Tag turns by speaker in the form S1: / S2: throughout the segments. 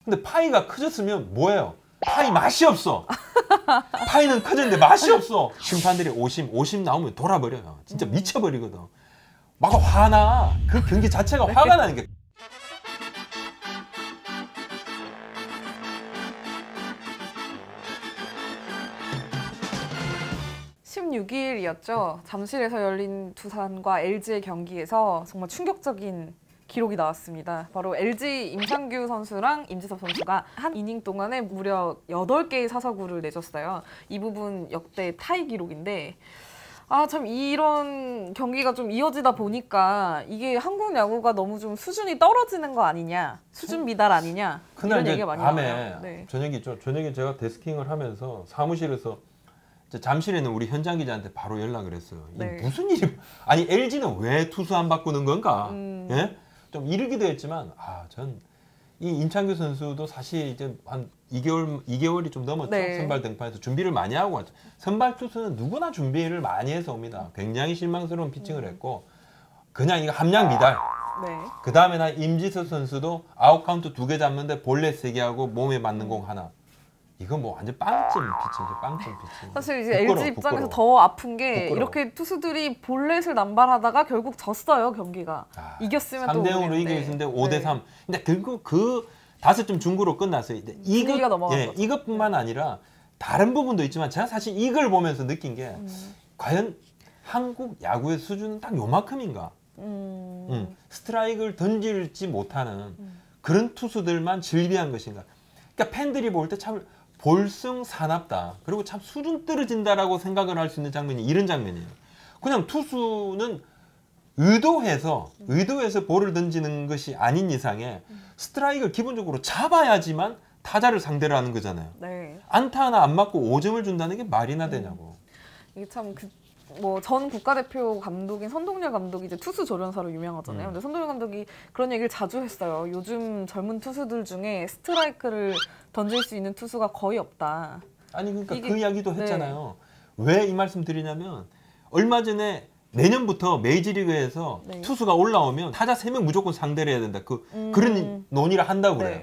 S1: 근데 파이가 커졌으면 뭐예요? 파이 맛이 없어. 파이는 커졌는데 맛이 없어. 심판들이 오심 나오면 돌아버려요. 진짜 미쳐버리거든. 막 화나. 그 경기 자체가 화가 나는 게.
S2: (16일)이었죠. 잠실에서 열린 두산과 LG의 경기에서 정말 충격적인 기록이 나왔습니다. 바로 LG 임창규 선수랑 임지섭 선수가 한 이닝 동안에 무려 8개의 사사구를 내줬어요. 이 부분 역대 타이 기록인데 참 이런 경기가 좀 이어지다 보니까 이게 한국 야구가 너무 좀 수준이 떨어지는 거 아니냐, 수준 미달 아니냐 이런 얘기가 많이 나와요.
S1: 네. 저녁에 제가 데스킹을 하면서 사무실에서 잠실에는 우리 현장 기자한테 바로 연락을 했어요.
S2: 네.
S1: 무슨 일이 아니 LG는 왜 투수 안 바꾸는 건가? 예? 좀 이르기도 했지만 전 이 임창규 선수도 사실 이제 한 2개월이 좀 넘었죠.
S2: 네.
S1: 선발 등판에서 준비를 많이 하고 왔죠. 선발 투수는 누구나 준비를 많이 해서 옵니다. 굉장히 실망스러운 피칭을 했고 그냥 이거 함량 미달.
S2: 네.
S1: 그 다음에 나 임지섭 선수도 아웃 카운트 2개 잡는데 볼넷 3개 하고 몸에 맞는 공 하나. 이건 뭐 완전 빵점 피칭이죠. 빵점 피칭.
S2: 사실 이제 LG 입장에서 더 아픈 게
S1: 부끄러워.
S2: 이렇게 투수들이 볼넷을 남발하다가 결국 졌어요, 경기가. 이겼으면 또
S1: 3대0으로 이겼는데 5대3. 근데 결국 그 5점 중구로 끝났어요.
S2: 분위기가 넘어간 거죠.
S1: 이것뿐만 아니라 다른 부분도 있지만 제가 사실 이걸 보면서 느낀 게 과연 한국 야구의 수준은 딱 요만큼인가? 스트라이크를 던질지 못하는 그런 투수들만 즐비한 것인가? 그러니까 팬들이 볼 때 참 볼승사납다. 그리고 참 수준 떨어진다라고 생각을 할 수 있는 장면이 이런 장면이에요. 그냥 투수는 의도해서 볼을 던지는 것이 아닌 이상에 스트라이크를 기본적으로 잡아야지만 타자를 상대를 하는 거잖아요.
S2: 네.
S1: 안타 하나 안 맞고 5점을 준다는 게 말이나 되냐고.
S2: 이게 참 전 국가대표 감독인 선동열 감독이 이제 투수 조련사로 유명하잖아요. 근데 선동열 감독이 그런 얘기를 자주 했어요. 요즘 젊은 투수들 중에 스트라이크를 던질 수 있는 투수가 거의 없다.
S1: 아니 그러니까 그 이야기도 했잖아요. 왜 이 말씀 드리냐면 얼마 전에 내년부터 메이저리그에서
S2: 네.
S1: 투수가 올라오면 타자 3명 무조건 상대를 해야 된다. 그런 논의를 한다고 그래요.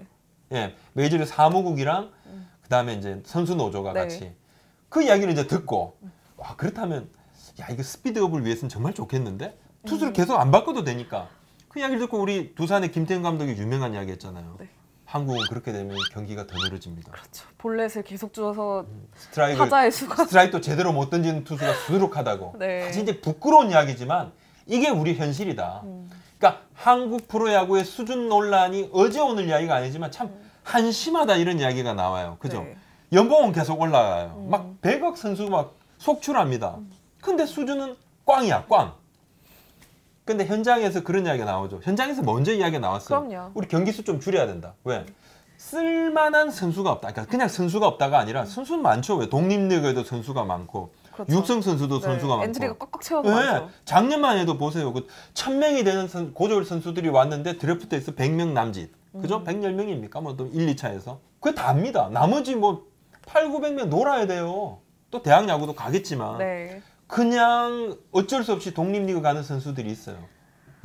S2: 네.
S1: 예, 메이저리그 사무국이랑 그다음에 이제 선수 노조가
S2: 네.
S1: 같이 그 이야기를 이제 듣고 와 그렇다면 야 이거 스피드업을 위해서는 정말 좋겠는데 투수를 계속 안 바꿔도 되니까 그 이야기를 듣고 우리 두산의 김태형 감독이 유명한 이야기 했잖아요.
S2: 네.
S1: 한국은 그렇게 되면 경기가 더 늘어집니다.
S2: 그렇죠. 볼넷을 계속 주어서
S1: 스트라이크를
S2: 타자의 수가
S1: 스트라이크도 제대로 못 던지는 투수가 수두룩하다고.
S2: 네.
S1: 사실 이제 부끄러운 이야기지만 이게 우리 현실이다. 그러니까 한국 프로야구의 수준 논란이 어제 오늘 이야기가 아니지만 참 한심하다 이런 이야기가 나와요. 그죠?
S2: 네.
S1: 연봉은 계속 올라가요. 막 100억 선수 막 속출합니다. 근데 수준은 꽝이야, 꽝. 근데 현장에서 그런 이야기가 나오죠. 현장에서 먼저 이야기가 나왔어요.
S2: 그럼요.
S1: 우리 경기 수 좀 줄여야 된다. 왜? 쓸만한 선수가 없다. 그러니까 그냥 선수가 없다가 아니라 선수는 많죠. 왜? 독립리그에도 선수가 많고
S2: 그렇죠.
S1: 육성 선수도
S2: 네.
S1: 선수가 많고.
S2: 엔트리가 꽉꽉 채워서
S1: 네.
S2: 많죠.
S1: 작년만 해도 보세요. 그 1000명이 되는 고졸 선수들이 왔는데 드래프트에서 100명 남짓. 그죠? 110명입니까? 뭐 또 1, 2차에서. 그게 다입니다. 나머지 뭐 8, 900명 놀아야 돼요. 또 대학 야구도 가겠지만.
S2: 네.
S1: 그냥 어쩔 수 없이 독립리그 가는 선수들이 있어요.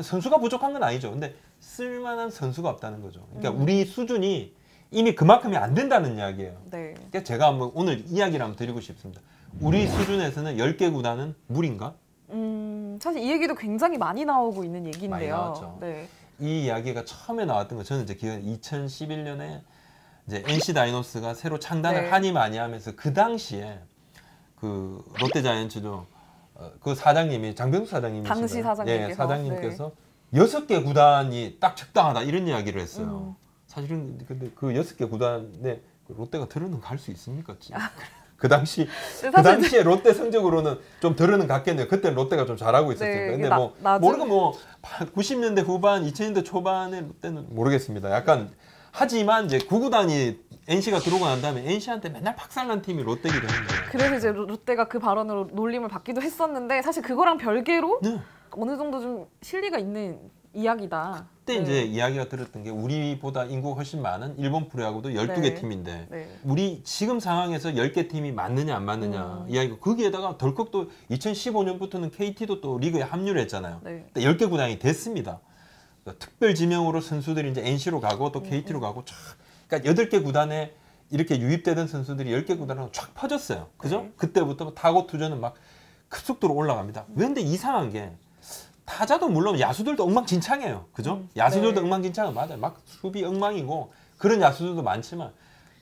S1: 선수가 부족한 건 아니죠. 근데 쓸만한 선수가 없다는 거죠. 그러니까 우리 수준이 이미 그만큼이 안 된다는 이야기예요.
S2: 네.
S1: 그러니까 제가 한번 오늘 이야기를 한번 드리고 싶습니다. 우리 수준에서는 10개 구단은 무리인가?
S2: 사실 이 얘기도 굉장히 많이 나오고 있는
S1: 많이
S2: 얘기인데요.
S1: 나왔죠.
S2: 네.
S1: 이 이야기가 처음에 나왔던 거 저는 이제 기억 2011년에 이제 NC 다이노스가 새로 창단을
S2: 네.
S1: 하니 많이 하면서 그 당시에 그 롯데자이언츠도 그 사장님이 장병수 사장님이신가요?
S2: 당시 사장님께서.
S1: 예, 사장님께서 6개 구단이 딱 적당하다 이런 이야기를 했어요. 사실은 근데 그 6개 구단에 롯데가 들어는 갈 수 있습니까? 그 당시에 롯데 성적으로는 좀 들어는 갔겠네요. 그때 롯데가 좀 잘하고 있었으니까.
S2: 네,
S1: 근데 모르고 뭐 90년대 후반, 2000년대 초반에 롯데는 모르겠습니다. 약간 하지만 이제 구구단이 NC가 들어오고 난 다음에 NC한테 맨날 박살난 팀이 롯데기도 했는데.
S2: 그래서 이제 롯데가 그 발언으로 놀림을 받기도 했었는데 사실 그거랑 별개로
S1: 네.
S2: 어느 정도 좀 실리가 있는 이야기다.
S1: 그때
S2: 네.
S1: 이제 이야기가 들었던 게 우리보다 인구가 훨씬 많은 일본 프로야구도 12개
S2: 네.
S1: 팀인데
S2: 네.
S1: 우리 지금 상황에서 10개 팀이 맞느냐 안 맞느냐 이야기고 거기에다가 덜컥 또 2015년부터는 KT도 또 리그에 합류를 했잖아요.
S2: 네.
S1: 10개 구단이 됐습니다. 특별 지명으로 선수들이 이제 NC로 가고 또 KT로 가고 그러니까 8개 구단에 이렇게 유입되던 선수들이 10개 구단으로 쫙 퍼졌어요. 그죠?
S2: 네.
S1: 그때부터 타고 투전은 막 급속도로 올라갑니다. 그런데 이상한 게 타자도 물론 야수들도 엉망진창이에요. 그죠? 야수들도
S2: 네.
S1: 엉망진창은 맞아요. 막 수비 엉망이고 그런 야수들도 많지만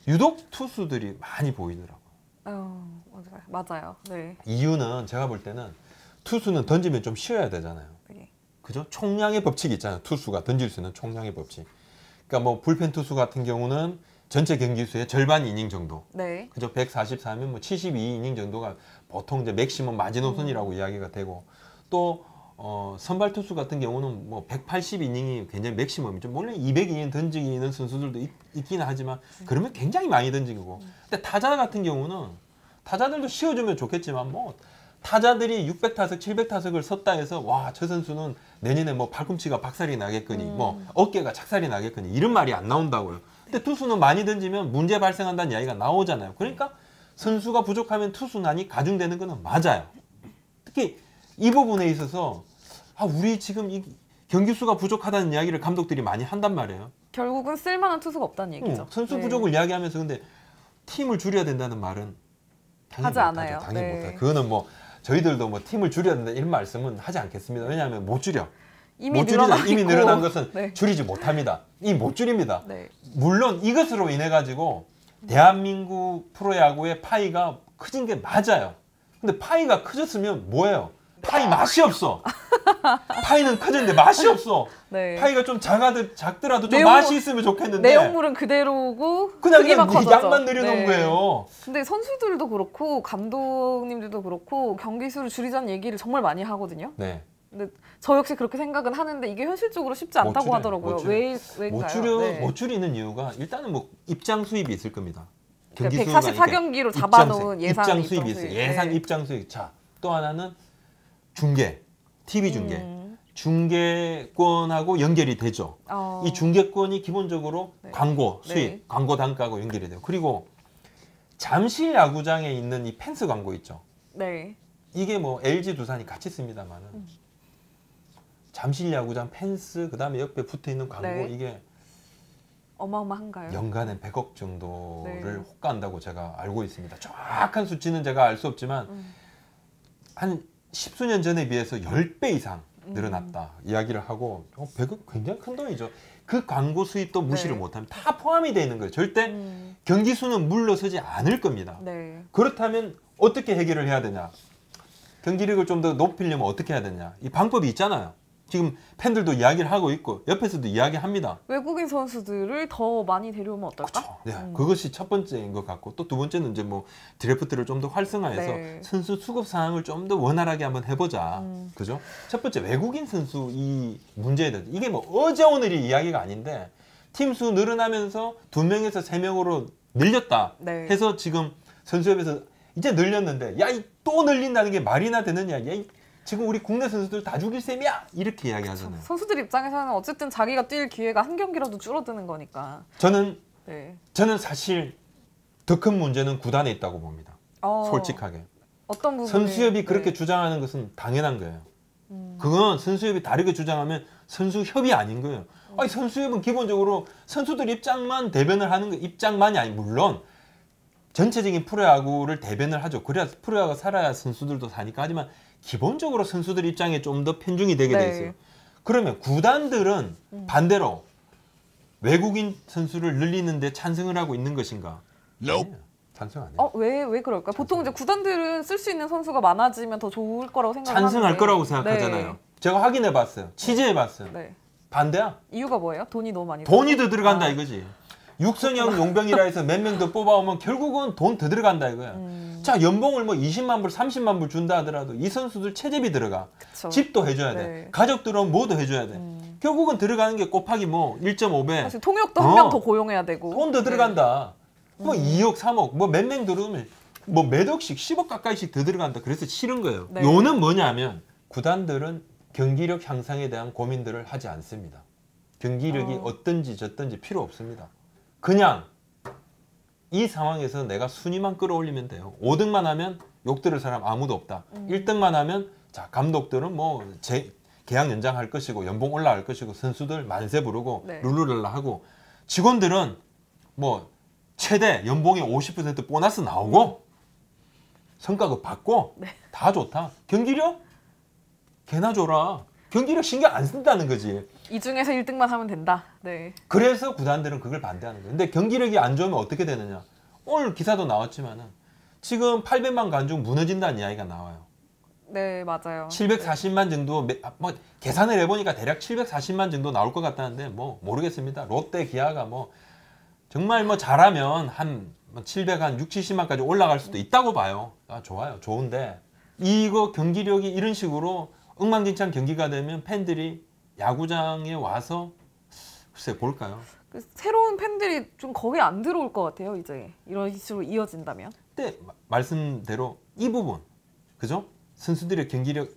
S1: 유독 투수들이 많이 보이더라고요.
S2: 맞아요. 네.
S1: 이유는 제가 볼 때는 투수는 던지면 좀 쉬어야 되잖아요.
S2: 네.
S1: 그죠? 총량의 법칙이 있잖아요. 투수가 던질 수 있는 총량의 법칙. 그러니까 뭐 불펜 투수 같은 경우는 전체 경기 수의 절반 이닝 정도.
S2: 네.
S1: 그죠? 144면 뭐 72이닝 정도가 보통 이제 맥시멈 마지노선이라고 이야기가 되고 또 선발 투수 같은 경우는 뭐 180이닝이 굉장히 맥시멈이죠. 물론 200이닝 던지는 선수들도 있기는 하지만 그러면 굉장히 많이 던지고. 근데 타자 같은 경우는 타자들도 쉬어주면 좋겠지만 뭐 타자들이 600타석, 700타석을 섰다 해서 와, 저 선수는 내년에 뭐 팔꿈치가 박살이 나겠거니 뭐 어깨가 착살이 나겠거니 이런 말이 안 나온다고요. 근데 투수는 많이 던지면 문제 발생한다는 이야기가 나오잖아요. 그러니까 선수가 부족하면 투수난이 가중되는 거는 맞아요. 특히 이 부분에 있어서 우리 지금 이 경기 수가 부족하다는 이야기를 감독들이 많이 한단 말이에요.
S2: 결국은 쓸만한 투수가 없다는 얘기죠.
S1: 선수
S2: 네.
S1: 부족을 이야기하면서 근데 팀을 줄여야 된다는 말은
S2: 하지 않아요.
S1: 당연히
S2: 네.
S1: 못해요. 그거는 뭐 저희들도 뭐 팀을 줄여야 된다 이런 말씀은 하지 않겠습니다. 왜냐하면 못 줄여.
S2: 이미
S1: 못 줄이잖아요.
S2: 늘어나
S1: 이미
S2: 있고.
S1: 늘어난 것은
S2: 네.
S1: 줄이지 못합니다. 못 줄입니다.
S2: 네.
S1: 물론 이것으로 인해 가지고 대한민국 프로야구의 파이가 커진 게 맞아요. 근데 파이가 커졌으면 뭐예요? 파이 맛이 없어. 파이는 커졌는데 맛이 없어.
S2: 네.
S1: 파이가 좀 작더라도 좀
S2: 내용-
S1: 맛이 있으면 좋겠는데
S2: 내용물은 그대로고
S1: 그냥
S2: 크기만 커졌죠.
S1: 양만 늘여놓은
S2: 네.
S1: 거예요.
S2: 근데 선수들도 그렇고 감독님들도 그렇고 경기 수를 줄이자는 얘기를 정말 많이 하거든요.
S1: 네.
S2: 근데 저 역시 그렇게 생각은 하는데 이게 현실적으로 쉽지
S1: 못
S2: 않다고
S1: 줄여요.
S2: 하더라고요.
S1: 못 줄여요.
S2: 왜인가요? 네.
S1: 못 줄이는 이유가 일단은 뭐 입장 수입이 있을 겁니다.
S2: 그러니까
S1: 경기 수가
S2: 144경기로 잡아놓은
S1: 입장
S2: 예산
S1: 수입이 있어요. 예산
S2: 네.
S1: 입장 수입. 자, 또 하나는 중계, TV 중계.
S2: 음.
S1: 중계권하고 연결이 되죠. 이 중계권이 기본적으로
S2: 네.
S1: 광고 수입,
S2: 네.
S1: 광고 단가하고 연결이 돼요. 그리고 잠실 야구장에 있는 이 펜스 광고 있죠.
S2: 네.
S1: 이게 뭐 LG 두산이 같이 씁니다만은 잠실 야구장 펜스 그다음에 옆에 붙어 있는 광고
S2: 네.
S1: 이게
S2: 어마어마한가요?
S1: 연간에 100억 정도를
S2: 네.
S1: 호가한다고 제가 알고 있습니다. 정확한 수치는 제가 알 수 없지만 한 10수년 전에 비해서 10배 이상 늘어났다 이야기를 하고 100억 굉장히 큰 돈이죠. 그 광고 수입도 무시를
S2: 네.
S1: 못하면 다 포함이 되어 있는 거예요. 절대 경기 수는 물러서지 않을 겁니다.
S2: 네.
S1: 그렇다면 어떻게 해결을 해야 되냐? 경기력을 좀 더 높이려면 어떻게 해야 되냐? 이 방법이 있잖아요. 지금 팬들도 이야기를 하고 있고 옆에서도 이야기합니다.
S2: 외국인 선수들을 더 많이 데려오면 어떨까?
S1: 그렇죠. 네, 그것이 첫 번째인 것 같고 또 두 번째는 이제 뭐 드래프트를 좀 더 활성화해서
S2: 네.
S1: 선수 수급 상황을 좀 더 원활하게 한번 해보자. 그죠? 첫 번째 외국인 선수 이 문제에 대해서 이게 뭐 어제 오늘이 이야기가 아닌데 팀 수 늘어나면서 2명에서 3명으로 늘렸다
S2: 네.
S1: 해서 지금 선수협에서 이제 늘렸는데 야, 또 늘린다는 게 말이나 되느냐? 야, 지금 우리 국내 선수들 다 죽일 셈이야 이렇게 이야기하잖아요.
S2: 선수들 입장에서는 어쨌든 자기가 뛸 기회가 한 경기라도 줄어드는 거니까.
S1: 저는
S2: 네.
S1: 사실 더 큰 문제는 구단에 있다고 봅니다. 솔직하게.
S2: 어떤 부분이
S1: 선수협이 그렇게
S2: 네.
S1: 주장하는 것은 당연한 거예요. 그건 선수협이 다르게 주장하면 선수협이 아닌 거예요. 아니, 선수협은 기본적으로 선수들 입장만 대변을 하는 거 입장만이 아니 물론 전체적인 프로야구를 대변을 하죠. 그래야 프로야구가 살아야 선수들도 사니까 하지만 기본적으로 선수들 입장에 좀 더 편중이 되게 돼 있어요. 그러면 구단들은 반대로 외국인 선수를 늘리는데 찬성을 하고 있는 것인가? 아니에요. 찬성 안 해요.
S2: 왜 그럴까? 보통 이제 구단들은 쓸 수 있는 선수가 많아지면 더 좋을 거라고 생각하는데
S1: 찬성할 거라고 생각하잖아요. 제가 확인해 봤어요. 취재해 봤어요.
S2: 네.
S1: 반대야.
S2: 이유가 뭐예요? 돈이 너무 많이
S1: 돈이 더 들어간다 이거지. 육성형 용병이라 해서 몇 명 더 뽑아오면 결국은 돈 더 들어간다 이거야. 자, 연봉을 뭐 20만 불, 30만 불 준다 하더라도 이 선수들 체재비 들어가.
S2: 그쵸.
S1: 집도 해줘야 돼.
S2: 네.
S1: 가족들은 뭐도 해줘야 돼. 결국은 들어가는 게 곱하기 뭐 1.5배.
S2: 사실 통역도 한 명 더 고용해야 되고
S1: 돈 더 들어간다. 뭐 2억, 3억, 뭐 몇 명 들어오면 뭐 몇 억씩, 10억 가까이씩 더 들어간다. 그래서 싫은 거예요.
S2: 네.
S1: 요는 뭐냐면 구단들은 경기력 향상에 대한 고민들을 하지 않습니다. 경기력이 어떤지 저떤지 필요 없습니다. 그냥 이 상황에서 내가 순위만 끌어올리면 돼요. 5등만 하면 욕 들을 사람 아무도 없다. 1등만 하면 자, 감독들은 뭐 계약 연장할 것이고 연봉 올라갈 것이고 선수들 만세 부르고
S2: 네.
S1: 룰루랄라 하고 직원들은 뭐 최대 연봉의 50% 보너스 나오고 성과급 받고
S2: 네.
S1: 다 좋다. 경기력? 개나 줘라. 경기력 신경 안 쓴다는 거지.
S2: 이 중에서 1등만 하면 된다. 네.
S1: 그래서 구단들은 그걸 반대하는 거예요. 근데 경기력이 안 좋으면 어떻게 되느냐. 오늘 기사도 나왔지만은 지금 800만 관중 무너진다는 이야기가 나와요.
S2: 네, 맞아요.
S1: 740만 정도, 뭐 계산을 해보니까 대략 740만 정도 나올 것 같다는데 뭐 모르겠습니다. 롯데, 기아가 뭐 정말 뭐 잘하면 한 700, 한 6, 70만까지 올라갈 수도 있다고 봐요. 아, 좋아요. 좋은데 이거 경기력이 이런 식으로 엉망진창 경기가 되면 팬들이 야구장에 와서 글쎄 볼까요?
S2: 그 새로운 팬들이 좀 거기 안 들어올 것 같아요. 이제 이런 식으로 이어진다면.
S1: 근데 말씀대로 이 부분, 그죠? 선수들의 경기력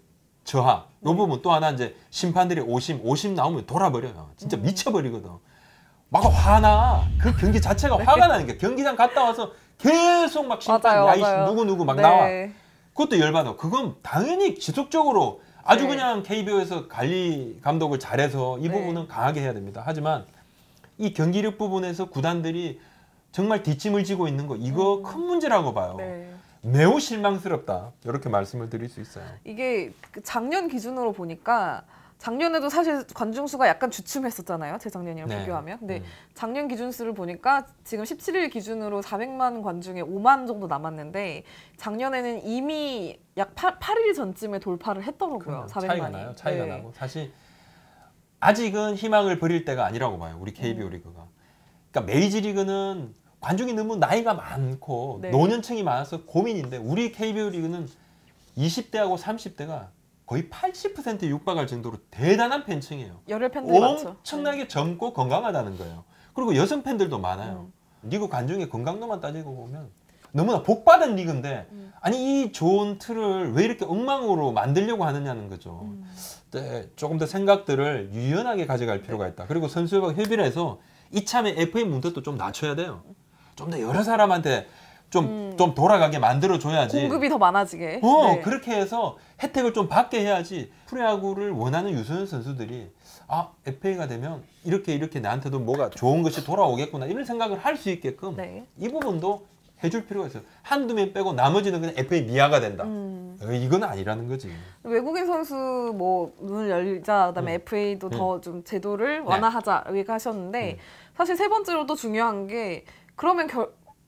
S1: 저하, 이 부분 또 하나 이제 심판들이 오심 나오면 돌아버려요. 진짜 미쳐버리거든. 막 화나. 그 경기 자체가 화가 나는 게 경기장 갔다 와서 계속 막 심판 야이씨 누구 막
S2: 네.
S1: 나와. 그것도 열받아. 그건 당연히 지속적으로 아주
S2: 네.
S1: 그냥 KBO에서 관리 감독을 잘해서 이
S2: 네.
S1: 부분은 강하게 해야 됩니다. 하지만 이 경기력 부분에서 구단들이 정말 뒷짐을 지고 있는 거 이거 큰 문제라고 봐요.
S2: 네.
S1: 매우 실망스럽다. 이렇게 말씀을 드릴 수 있어요.
S2: 이게 그 작년 기준으로 보니까 작년에도 사실 관중 수가 약간 주춤했었잖아요. 재작년이랑
S1: 네.
S2: 비교하면. 근데 작년 기준 수를 보니까 지금 17일 기준으로 400만 관중에 5만 정도 남았는데 작년에는 이미 약 8일 전쯤에 돌파를 했더라고요. 400만이.
S1: 차이가 나요. 차이가 나고 사실 아직은 희망을 버릴 때가 아니라고 봐요. 우리 KBO 리그가. 그러니까 메이지리그는 관중이 너무 나이가 많고
S2: 네.
S1: 노년층이 많아서 고민인데 우리 KBO 리그는 20대하고 30대가 거의 80% 육박할 정도로 대단한 팬층이에요.
S2: 열혈 팬들이 많죠.
S1: 엄청나게 젊고 건강하다는 거예요. 그리고 여성 팬들도 많아요. 리그 관중의 건강도만 따지고 보면 너무나 복받은 리그인데 아니 이 좋은 틀을 왜 이렇게 엉망으로 만들려고 하느냐는 거죠. 네, 조금 더 생각들을 유연하게 가져갈 필요가 있다. 그리고 선수와 협의를 해서 이참에 FA 문턱도 좀 낮춰야 돼요. 좀 더 여러 사람한테 좀 돌아가게 만들어줘야지.
S2: 공급이 더 많아지게. 네.
S1: 그렇게 해서 혜택을 좀 받게 해야지 프로야구를 원하는 유소년 선수들이 아, FA가 되면 이렇게 나한테도 뭐가 좋은 것이 돌아오겠구나 이런 생각을 할 수 있게끔
S2: 네.
S1: 이 부분도 해줄 필요가 있어요. 한두 명 빼고 나머지는 그냥 FA 미아가 된다. 이건 아니라는 거지.
S2: 외국인 선수 뭐 문을 열자 그다음에 FA도 더 좀 제도를 완화하자 이렇게 하셨는데 사실 세 번째로 또 중요한 게 그러면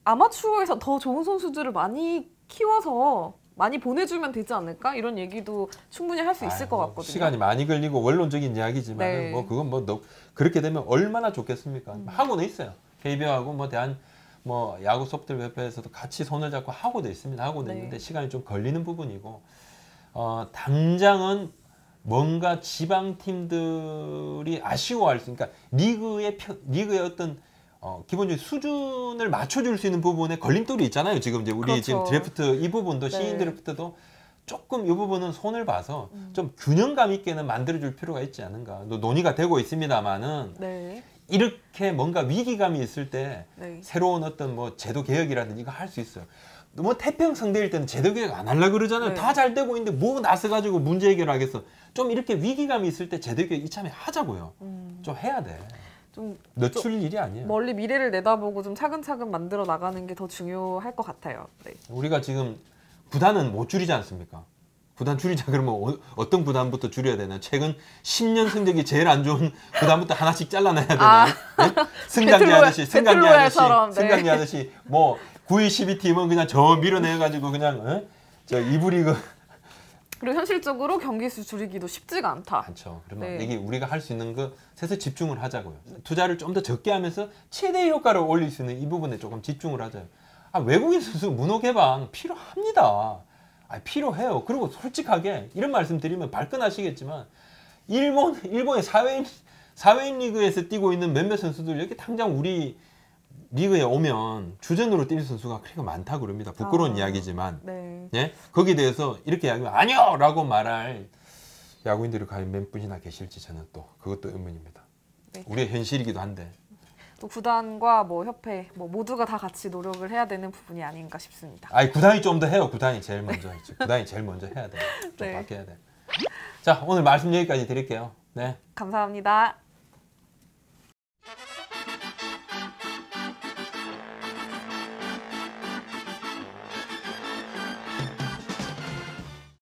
S2: 아마추어에서 더 좋은 선수들을 많이 키워서 많이 보내주면 되지 않을까 이런 얘기도 충분히 할 수 있을 것 같거든요.
S1: 시간이 많이 걸리고 원론적인 이야기지만
S2: 네.
S1: 뭐 그건 뭐 그렇게 되면 얼마나 좋겠습니까? 하고는 있어요. KBO하고 뭐 대한 뭐 야구 소프트웨어 협회에서도 같이 손을 잡고 하고도 있습니다. 하고도 있는데 시간이 좀 걸리는 부분이고 당장은 뭔가 지방 팀들이 아쉬워할 수, 그러니까 리그의 어떤 기본적인 수준을 맞춰줄 수 있는 부분에 걸림돌이 있잖아요. 지금 이제 우리
S2: 그렇죠.
S1: 지금 드래프트 이 부분도 시인 드래프트도 조금 이 부분은 손을 봐서 좀 균형감 있게는 만들어줄 필요가 있지 않은가. 논의가 되고 있습니다만은
S2: 네.
S1: 이렇게 뭔가 위기감이 있을 때
S2: 네.
S1: 새로운 어떤 뭐 제도 개혁이라든지 이거 할 수 있어요. 뭐 태평성대일 때는 제도 개혁 안 하려고 그러잖아요.
S2: 네.
S1: 다 잘 되고 있는데 뭐 나서가지고 문제 해결하겠어. 좀 이렇게 위기감이 있을 때 제도 개혁 이참에 하자고요. 좀 해야 돼.
S2: 좀
S1: 늦출 일이 아니에요.
S2: 멀리 미래를 내다보고 좀 차근차근 만들어 나가는 게 더 중요할 것 같아요. 네.
S1: 우리가 지금 구단은 못 줄이지 않습니까? 구단 줄이자 그러면 어떤 구단부터 줄여야 되나? 최근 10년 성적이 제일 안 좋은 구단부터 하나씩 잘라내야 되나? 네? 승강기 아저씨 뭐 9위 12팀은 그냥 저 밀어내가지고 그냥 저 2부 리그
S2: 그리고 현실적으로 경기 수 줄이기도 쉽지가 않다.
S1: 많죠. 그러면 이게 우리가 할 수 있는 것에서 집중을 하자고요. 투자를 좀 더 적게 하면서 최대 효과를 올릴 수 있는 이 부분에 조금 집중을 하자요. 외국인 선수 문호 개방 필요합니다. 필요해요. 그리고 솔직하게 이런 말씀 드리면 발끈하시겠지만 일본의 사회인 리그에서 뛰고 있는 몇몇 선수들 여기 당장 우리 리그에 오면 주전으로 뛰는 선수가 그렇게 많다 그럽니다. 부끄러운 이야기지만 예? 거기에 대해서 이렇게 이야기하면 아니요! 라고 말할 야구인들이 과연 몇 분이나 계실지 저는 또 그것도 의문입니다.
S2: 네.
S1: 우리의 현실이기도 한데
S2: 또 구단과 뭐 협회 뭐 모두가 다 같이 노력을 해야 되는 부분이 아닌가 싶습니다.
S1: 구단이 좀 더 해요. 구단이 제일 먼저 했죠. 구단이 제일 먼저 해야 돼. 좀 바뀌어야 돼. 자, 오늘 말씀 여기까지 드릴게요. 네.
S2: 감사합니다.